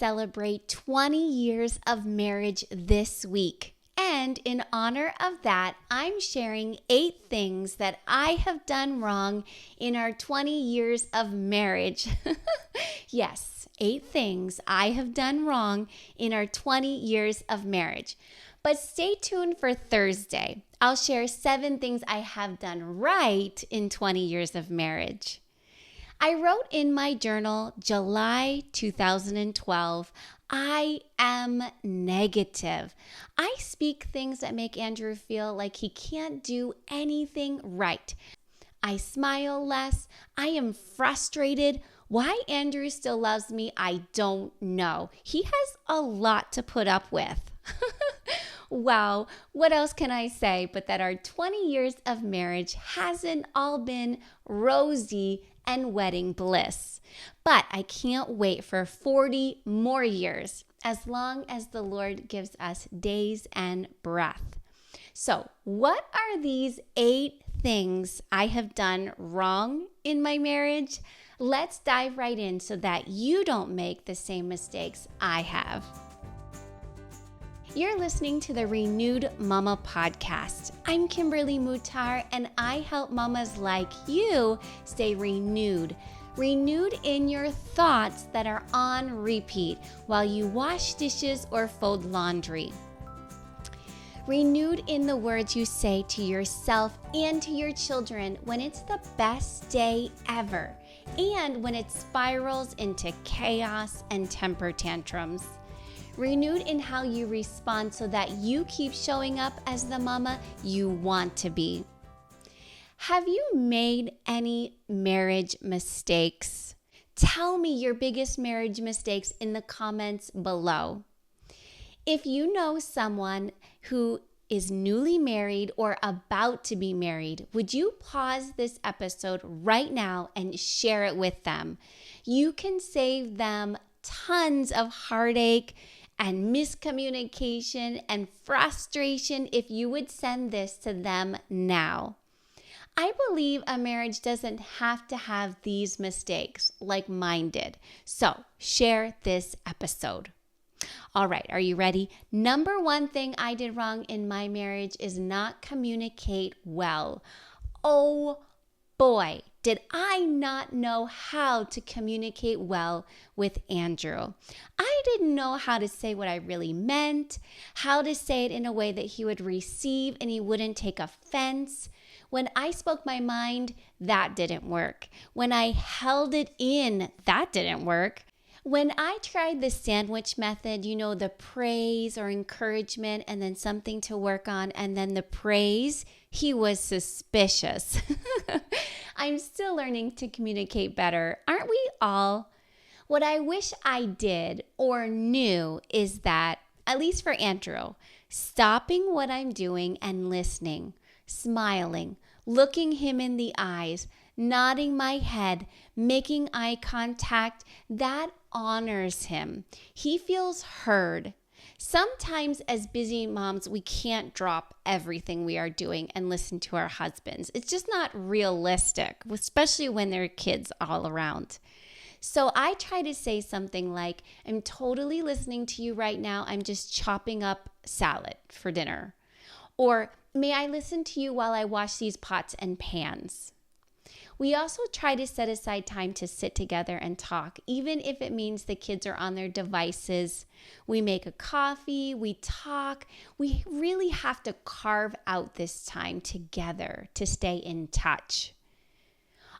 celebrate 20 years of marriage this week. And in honor of that, I'm sharing 8 things that I have done wrong in our 20 years of marriage. Yes, 8 things I have done wrong in our 20 years of marriage. But stay tuned for Thursday. I'll share 7 things I have done right in 20 years of marriage. I wrote in my journal, July 2012, I am negative. I speak things that make Andrew feel like he can't do anything right. I smile less. I am frustrated. Why Andrew still loves me, I don't know. He has a lot to put up with. Wow, what else can I say but that our 20 years of marriage hasn't all been rosy and wedding bliss. But I can't wait for 40 more years, as long as the Lord gives us days and breath. So, what are these 8 things I have done wrong in my marriage? Let's dive right in so that you don't make the same mistakes I have. You're listening to the Renewed Mama podcast. I'm Kimberly Mutar, and I help mamas like you stay renewed. Renewed in your thoughts that are on repeat while you wash dishes or fold laundry. Renewed in the words you say to yourself and to your children when it's the best day ever, and when it spirals into chaos and temper tantrums. Renewed in how you respond so that you keep showing up as the mama you want to be. Have you made any marriage mistakes? Tell me your biggest marriage mistakes in the comments below. If you know someone who is newly married or about to be married, would you pause this episode right now and share it with them? You can save them tons of heartache and miscommunication and frustration if you would send this to them now. I believe a marriage doesn't have to have these mistakes like mine did. So share this episode. All right, are you ready? Number 1 thing I did wrong in my marriage is not communicate well. Oh boy, did I not know how to communicate well with Andrew. I didn't know how to say what I really meant, how to say it in a way that he would receive and he wouldn't take offense. When I spoke my mind, that didn't work. When I held it in, that didn't work. When I tried the sandwich method, the praise or encouragement and then something to work on and then the praise, he was suspicious. I'm still learning to communicate better. Aren't we all? What I wish I did or knew is that, at least for Andrew, stopping what I'm doing and listening, smiling, looking him in the eyes, nodding my head, making eye contact, that honors him. He feels heard. Sometimes as busy moms, we can't drop everything we are doing and listen to our husbands. It's just not realistic, especially when there are kids all around. So I try to say something like, I'm totally listening to you right now. I'm just chopping up salad for dinner. Or, may I listen to you while I wash these pots and pans? We also try to set aside time to sit together and talk, even if it means the kids are on their devices. We make a coffee, we talk. We really have to carve out this time together to stay in touch.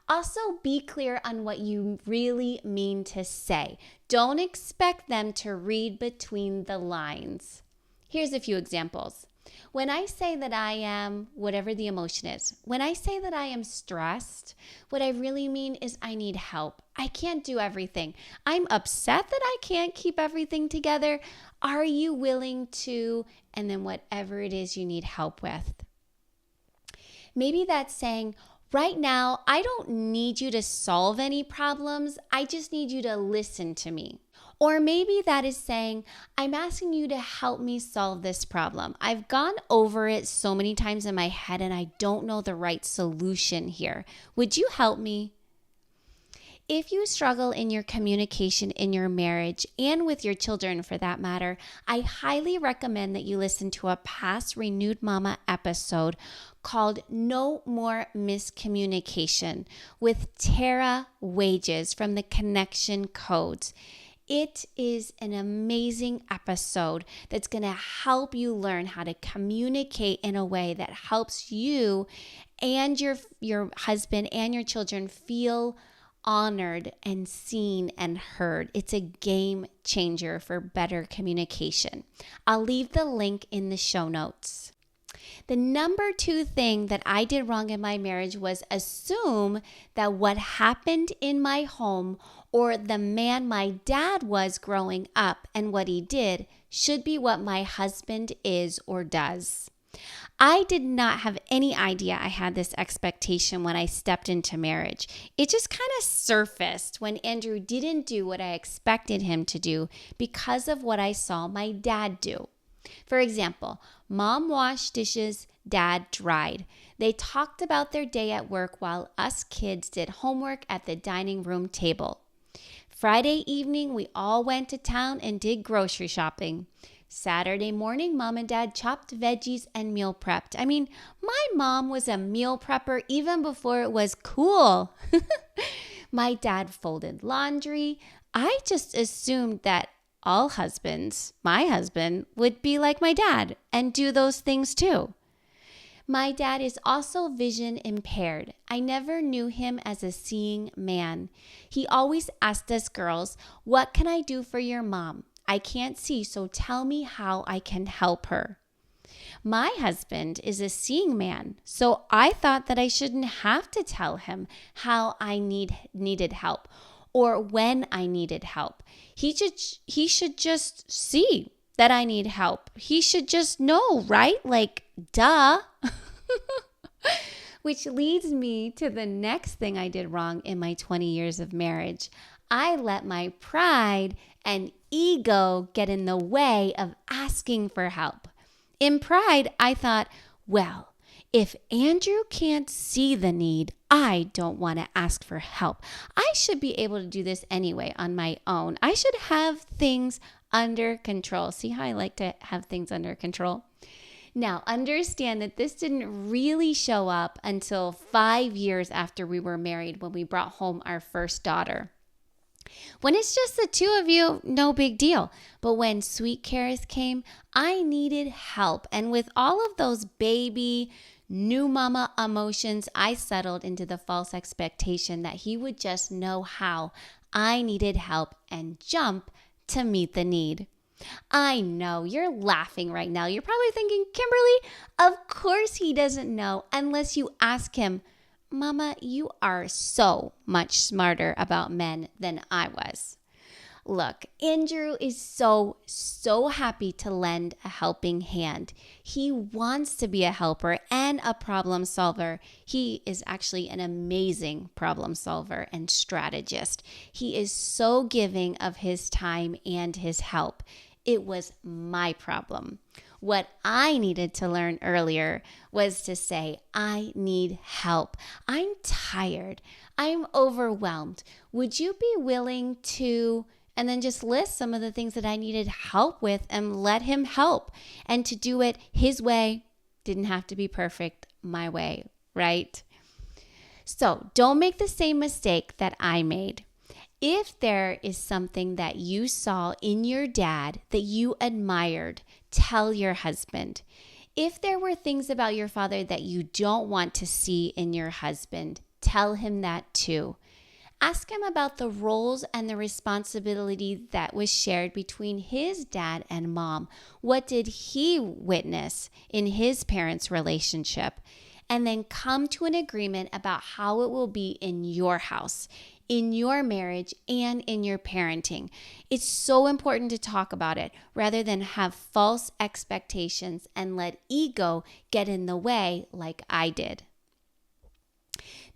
Also, be clear on what you really mean to say. Don't expect them to read between the lines. Here's a few examples. When I say that I am, whatever the emotion is, when I say that I am stressed, what I really mean is I need help. I can't do everything. I'm upset that I can't keep everything together. Are you willing to, and then whatever it is you need help with. Maybe that's saying, right now, I don't need you to solve any problems. I just need you to listen to me. Or maybe that is saying, I'm asking you to help me solve this problem. I've gone over it so many times in my head and I don't know the right solution here. Would you help me? if you struggle in your communication in your marriage and with your children for that matter, I highly recommend that you listen to a past Renewed Mama episode called No More Miscommunication with Tara Wages from the Connection Codes. It is an amazing episode that's going to help you learn how to communicate in a way that helps you and your husband and your children feel honored and seen and heard. It's a game changer for better communication. I'll leave the link in the show notes. The number 2 thing that I did wrong in my marriage was assume that what happened in my home or the man my dad was growing up and what he did should be what my husband is or does. I did not have any idea I had this expectation when I stepped into marriage. It just kind of surfaced when Andrew didn't do what I expected him to do because of what I saw my dad do. For example, Mom washed dishes, Dad dried. They talked about their day at work while us kids did homework at the dining room table. Friday evening, we all went to town and did grocery shopping. Saturday morning, Mom and Dad chopped veggies and meal prepped. I mean, my mom was a meal prepper even before it was cool. My dad folded laundry. I just assumed that all husbands, my husband, would be like my dad and do those things too. My dad is also vision impaired. I never knew him as a seeing man. He always asked us girls, "What can I do for your mom? I can't see, so tell me how I can help her." My husband is a seeing man, so I thought that I shouldn't have to tell him how I needed help or when I needed help. He should just see that I need help. He should just know, right? Like, duh. Which leads me to the next thing I did wrong in my 20 years of marriage. I let my pride and ego get in the way of asking for help. In pride, I thought, well, if Andrew can't see the need, I don't want to ask for help. I should be able to do this anyway on my own. I should have things under control. See how I like to have things under control? Now, understand that this didn't really show up until 5 years after we were married when we brought home our first daughter. When it's just the two of you, no big deal. But when Sweet Karis came, I needed help. And with all of those baby, new mama emotions, I settled into the false expectation that he would just know how I needed help and jump to meet the need. I know you're laughing right now. You're probably thinking, Kimberly, of course he doesn't know unless you ask him. Mama, you are so much smarter about men than I was. Look, Andrew is so happy to lend a helping hand. He wants to be a helper and a problem solver. He is actually an amazing problem solver and strategist. He is so giving of his time and his help. It was my problem. What I needed to learn earlier was to say, I need help. I'm tired. I'm overwhelmed. Would you be willing to, and then just list some of the things that I needed help with and let him help, and to do it his way. Didn't have to be perfect, my way, right? So don't make the same mistake that I made. If there is something that you saw in your dad that you admired, tell your husband. If there were things about your father that you don't want to see in your husband, tell him that too. Ask him about the roles and the responsibility that was shared between his dad and mom. What did he witness in his parents' relationship? And then come to an agreement about how it will be in your house, in your marriage, and in your parenting. It's so important to talk about it rather than have false expectations and let ego get in the way like I did.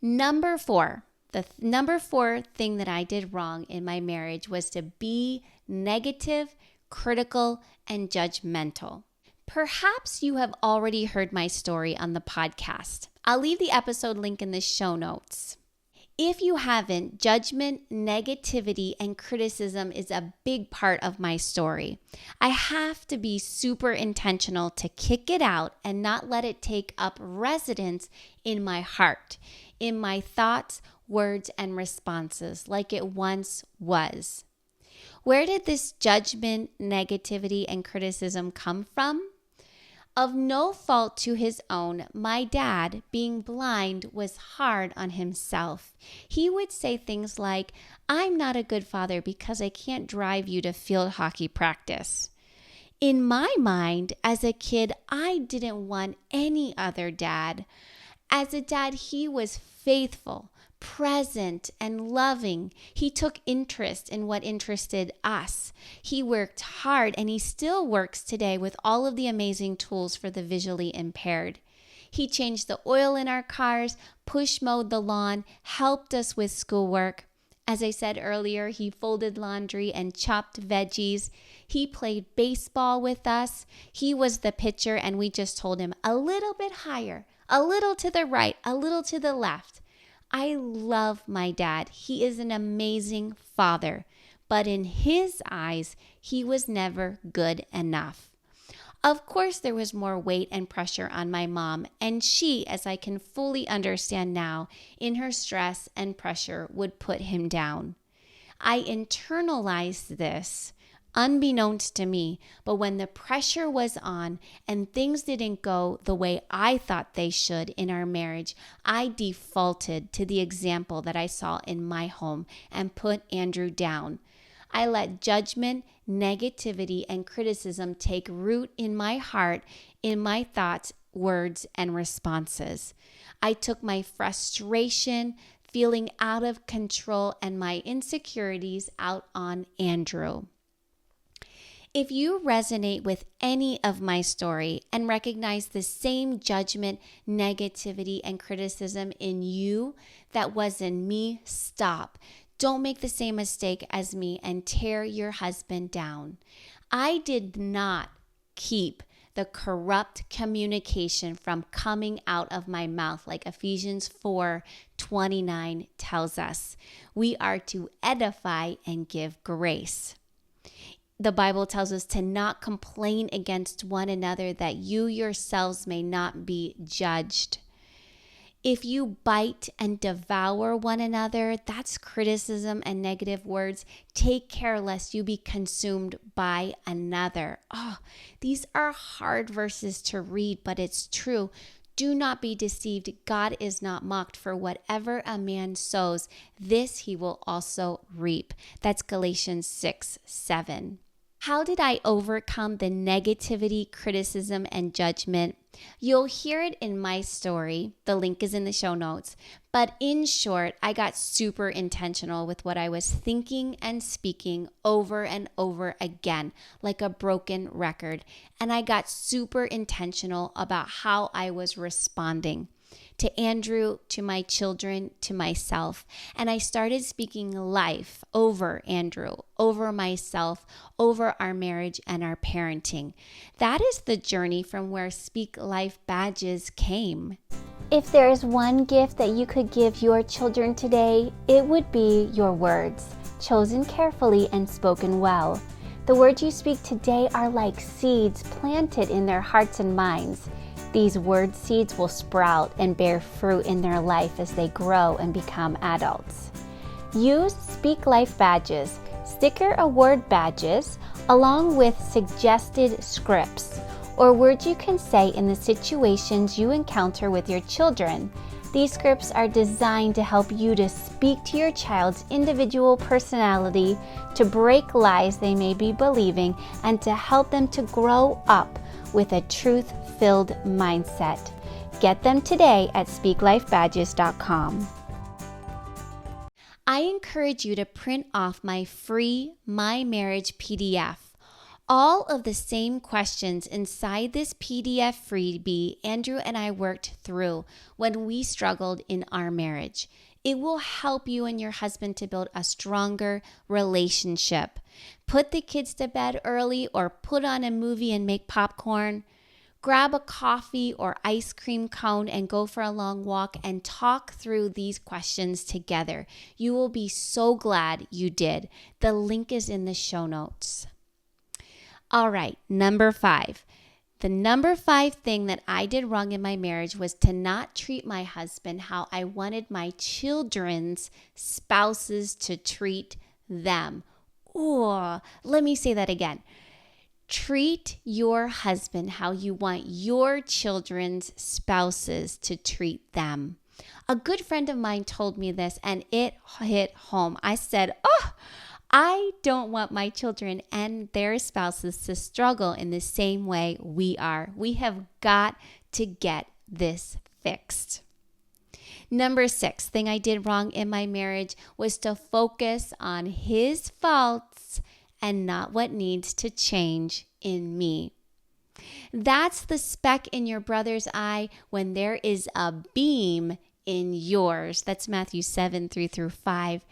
Number 4, the number 4 thing that I did wrong in my marriage was to be negative, critical, and judgmental. Perhaps you have already heard my story on the podcast. I'll leave the episode link in the show notes. If you haven't, judgment, negativity, and criticism is a big part of my story. I have to be super intentional to kick it out and not let it take up residence in my heart, in my thoughts, words, and responses like it once was. Where did this judgment, negativity, and criticism come from? Of no fault to his own, my dad, being blind, was hard on himself. He would say things like, "I'm not a good father because I can't drive you to field hockey practice." In my mind, as a kid, I didn't want any other dad. As a dad, he was faithful, present, and loving. He took interest in what interested us. He worked hard, and he still works today with all of the amazing tools for the visually impaired. He changed the oil in our cars, push mowed the lawn, helped us with schoolwork. As I said earlier, he folded laundry and chopped veggies. He played baseball with us. He was the pitcher, and we just told him a little bit higher, a little to the right, a little to the left. I love my dad. He is an amazing father, but in his eyes, he was never good enough. Of course, there was more weight and pressure on my mom, and she, as I can fully understand now, in her stress and pressure, would put him down. I internalized this, unbeknownst to me, but when the pressure was on and things didn't go the way I thought they should in our marriage, I defaulted to the example that I saw in my home and put Andrew down. I let judgment, negativity, and criticism take root in my heart, in my thoughts, words, and responses. I took my frustration, feeling out of control, and my insecurities out on Andrew. If you resonate with any of my story and recognize the same judgment, negativity, and criticism in you that was in me, stop. Don't make the same mistake as me and tear your husband down. I did not keep the corrupt communication from coming out of my mouth, like Ephesians 4:29 tells us. We are to edify and give grace. The Bible tells us to not complain against one another, that you yourselves may not be judged. If you bite and devour one another, that's criticism and negative words. Take care lest you be consumed by another. Oh, these are hard verses to read, but it's true. Do not be deceived. God is not mocked, for whatever a man sows, this he will also reap. That's Galatians 6:7. How did I overcome the negativity, criticism, and judgment? You'll hear it in my story. The link is in the show notes. But in short, I got super intentional with what I was thinking and speaking over and over again, like a broken record. And I got super intentional about how I was responding to Andrew, to my children, to myself. And I started speaking life over Andrew, over myself, over our marriage and our parenting. That is the journey from where Speak Life badges came. If there is one gift that you could give your children today, it would be your words, chosen carefully and spoken well. The words you speak today are like seeds planted in their hearts and minds. These word seeds will sprout and bear fruit in their life as they grow and become adults. Use Speak Life badges, sticker award badges, along with suggested scripts or words you can say in the situations you encounter with your children. These scripts are designed to help you to speak to your child's individual personality, to break lies they may be believing, and to help them to grow up with a truth-filled mindset. Get them today at speaklifebadges.com. I encourage you to print off my free My Marriage PDF. All of the same questions inside this PDF freebie Andrew and I worked through when we struggled in our marriage. It will help you and your husband to build a stronger relationship. Put the kids to bed early or put on a movie and make popcorn. Grab a coffee or ice cream cone and go for a long walk and talk through these questions together. You will be so glad you did. The link is in the show notes. All right, number 5. The number 5 thing that I did wrong in my marriage was to not treat my husband how I wanted my children's spouses to treat them. Oh, let me say that again. Treat your husband how you want your children's spouses to treat them. A good friend of mine told me this and it hit home. I said, I don't want my children and their spouses to struggle in the same way we are. We have got to get this fixed. Number 6 thing I did wrong in my marriage was to focus on his faults and not what needs to change in me. That's the speck in your brother's eye when there is a beam in yours. That's Matthew 7:3-5.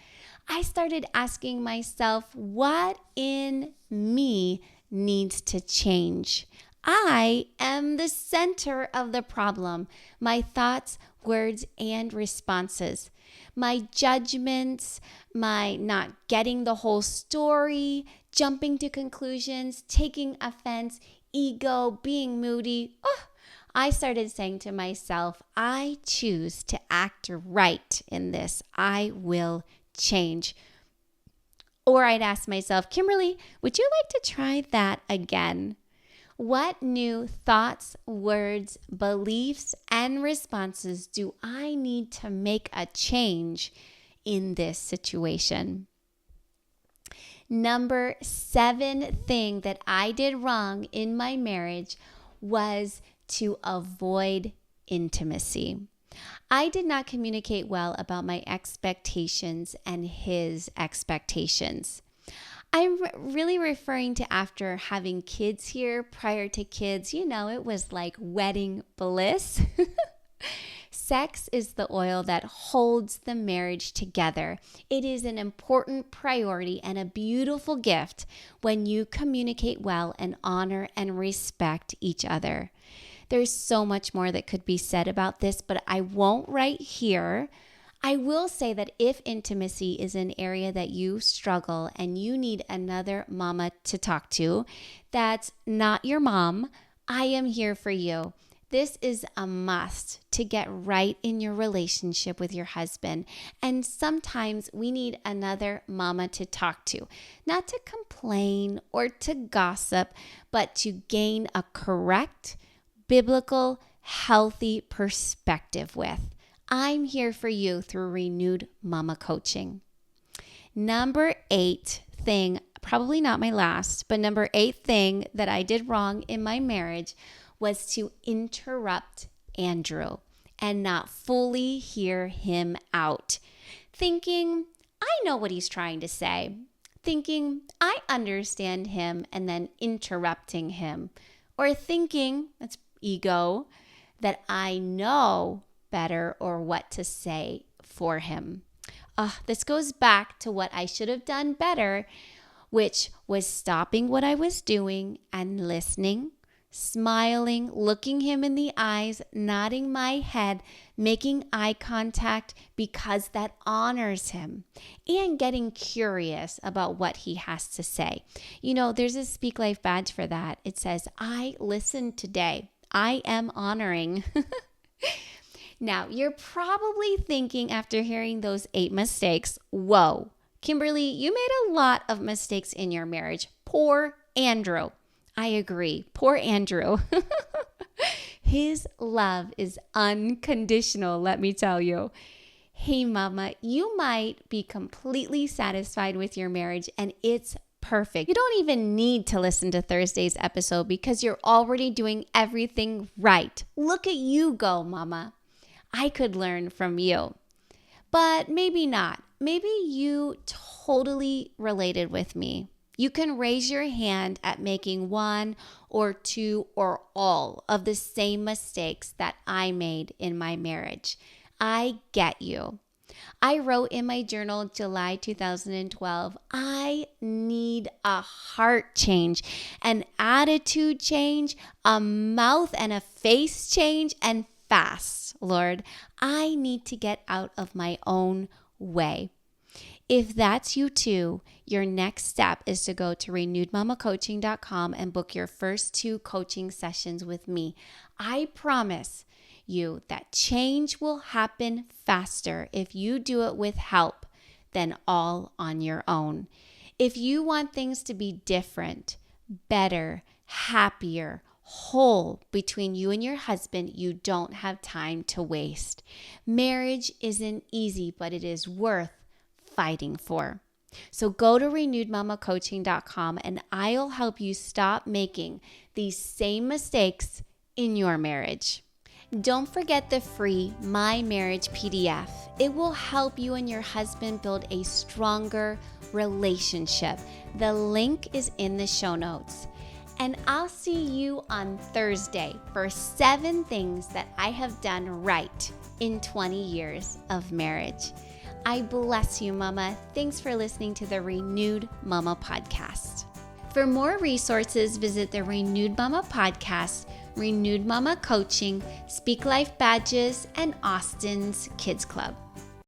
I started asking myself, what in me needs to change? I am the center of the problem. My thoughts, words, and responses. My judgments, my not getting the whole story, jumping to conclusions, taking offense, ego, being moody. I started saying to myself, I choose to act right in this. I will change. Or I'd ask myself, Kimberly, would you like to try that again? What new thoughts, words, beliefs, and responses do I need to make a change in this situation? Number 7 thing that I did wrong in my marriage was to avoid intimacy. I did not communicate well about my expectations and his expectations. I'm really referring to after having kids here. Prior to kids, it was like wedding bliss. Sex is the oil that holds the marriage together. It is an important priority and a beautiful gift when you communicate well and honor and respect each other. There's so much more that could be said about this, but I won't right here. I will say that if intimacy is an area that you struggle and you need another mama to talk to, that's not your mom. I am here for you. This is a must to get right in your relationship with your husband. And sometimes we need another mama to talk to, not to complain or to gossip, but to gain a correct, biblical, healthy perspective with. I'm here for you through Renewed Mama Coaching. Number 8 thing, probably not my last, but number 8 thing that I did wrong in my marriage was to interrupt Andrew and not fully hear him out. Thinking, I know what he's trying to say. Thinking, I understand him, and then interrupting him. Or thinking, that's ego, that I know better or what to say for him. This goes back to what I should have done better, which was stopping what I was doing and listening, smiling, looking him in the eyes, nodding my head, making eye contact because that honors him, and getting curious about what he has to say. There's a Speak Life badge for that. It says, I listened today. I am honoring. Now, you're probably thinking after hearing those 8 mistakes, whoa, Kimberly, you made a lot of mistakes in your marriage. Poor Andrew. I agree. Poor Andrew. His love is unconditional, let me tell you. Hey, mama, you might be completely satisfied with your marriage and it's perfect. You don't even need to listen to Thursday's episode because you're already doing everything right. Look at you go, mama. I could learn from you, but maybe not. Maybe you totally related with me. You can raise your hand at making 1 or 2 or all of the same mistakes that I made in my marriage. I get you. I wrote in my journal, July 2012, I need a heart change, an attitude change, a mouth and a face change, and fast, Lord. I need to get out of my own way. If that's you too, your next step is to go to renewedmamacoaching.com and book your first 2 coaching sessions with me. I promise you that change will happen faster if you do it with help than all on your own. If you want things to be different, better, happier, whole between you and your husband, you don't have time to waste. Marriage isn't easy, but it is worth fighting for. So go to renewedmamacoaching.com and I'll help you stop making these same mistakes in your marriage. Don't forget the free My Marriage PDF. It will help you and your husband build a stronger relationship. The link is in the show notes. And I'll see you on Thursday for 7 things that I have done right in 20 years of marriage. I bless you, Mama. Thanks for listening to the Renewed Mama podcast. For more resources, visit the Renewed Mama podcast, Renewed Mama Coaching, Speak Life Badges, and Austin's Kids Club.